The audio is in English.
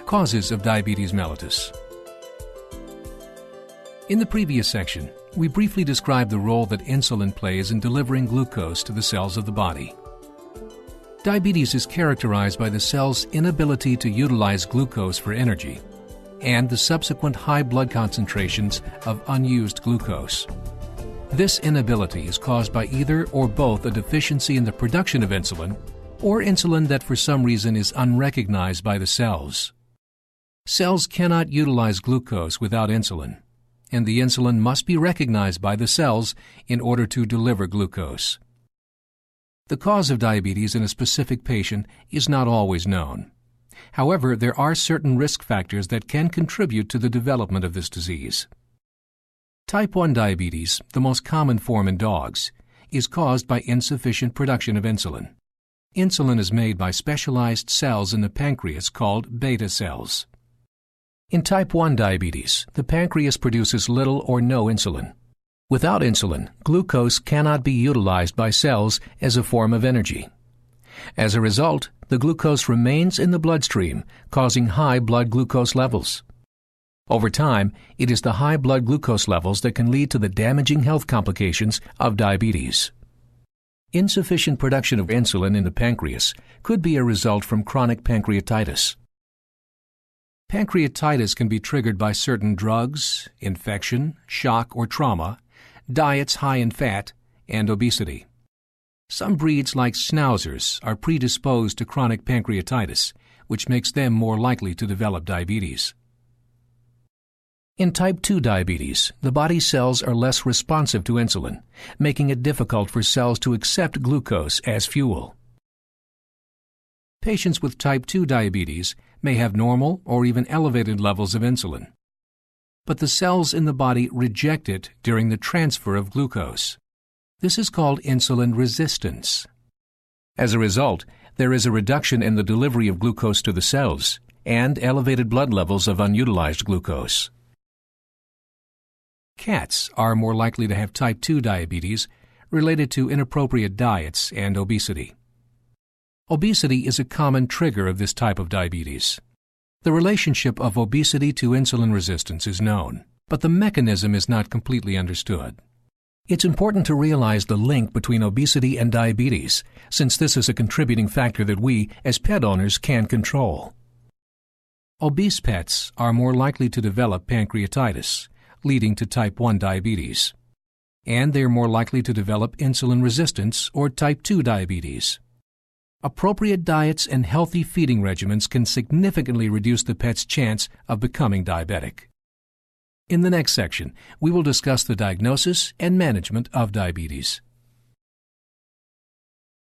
Causes of diabetes mellitus. In the previous section, we briefly described the role that insulin plays in delivering glucose to the cells of the body. Diabetes is characterized by the cell's inability to utilize glucose for energy and the subsequent high blood concentrations of unused glucose. This inability is caused by either or both a deficiency in the production of insulin or insulin that for some reason is unrecognized by the cells. Cells cannot utilize glucose without insulin, and the insulin must be recognized by the cells in order to deliver glucose. The cause of diabetes in a specific patient is not always known. However, there are certain risk factors that can contribute to the development of this disease. Type 1 diabetes, the most common form in dogs, is caused by insufficient production of insulin. Insulin is made by specialized cells in the pancreas called beta cells. In type 1 diabetes, the pancreas produces little or no insulin. Without insulin, glucose cannot be utilized by cells as a form of energy. As a result, the glucose remains in the bloodstream, causing high blood glucose levels. Over time, it is the high blood glucose levels that can lead to the damaging health complications of diabetes. Insufficient production of insulin in the pancreas could be a result from chronic pancreatitis. Pancreatitis can be triggered by certain drugs, infection, shock or trauma, diets high in fat, and obesity. Some breeds like Schnauzers are predisposed to chronic pancreatitis, which makes them more likely to develop diabetes. In type 2 diabetes, the body cells are less responsive to insulin, making it difficult for cells to accept glucose as fuel. Patients with type 2 diabetes may have normal or even elevated levels of insulin, but the cells in the body reject it during the transfer of glucose. This is called insulin resistance. As a result, there is a reduction in the delivery of glucose to the cells and elevated blood levels of unutilized glucose. Cats are more likely to have type 2 diabetes related to inappropriate diets and obesity. Obesity is a common trigger of this type of diabetes. The relationship of obesity to insulin resistance is known, but the mechanism is not completely understood. It's important to realize the link between obesity and diabetes, since this is a contributing factor that we, as pet owners, can control. Obese pets are more likely to develop pancreatitis, leading to type 1 diabetes, and they are more likely to develop insulin resistance or type 2 diabetes. Appropriate diets and healthy feeding regimens can significantly reduce the pet's chance of becoming diabetic. In the next section, we will discuss the diagnosis and management of diabetes.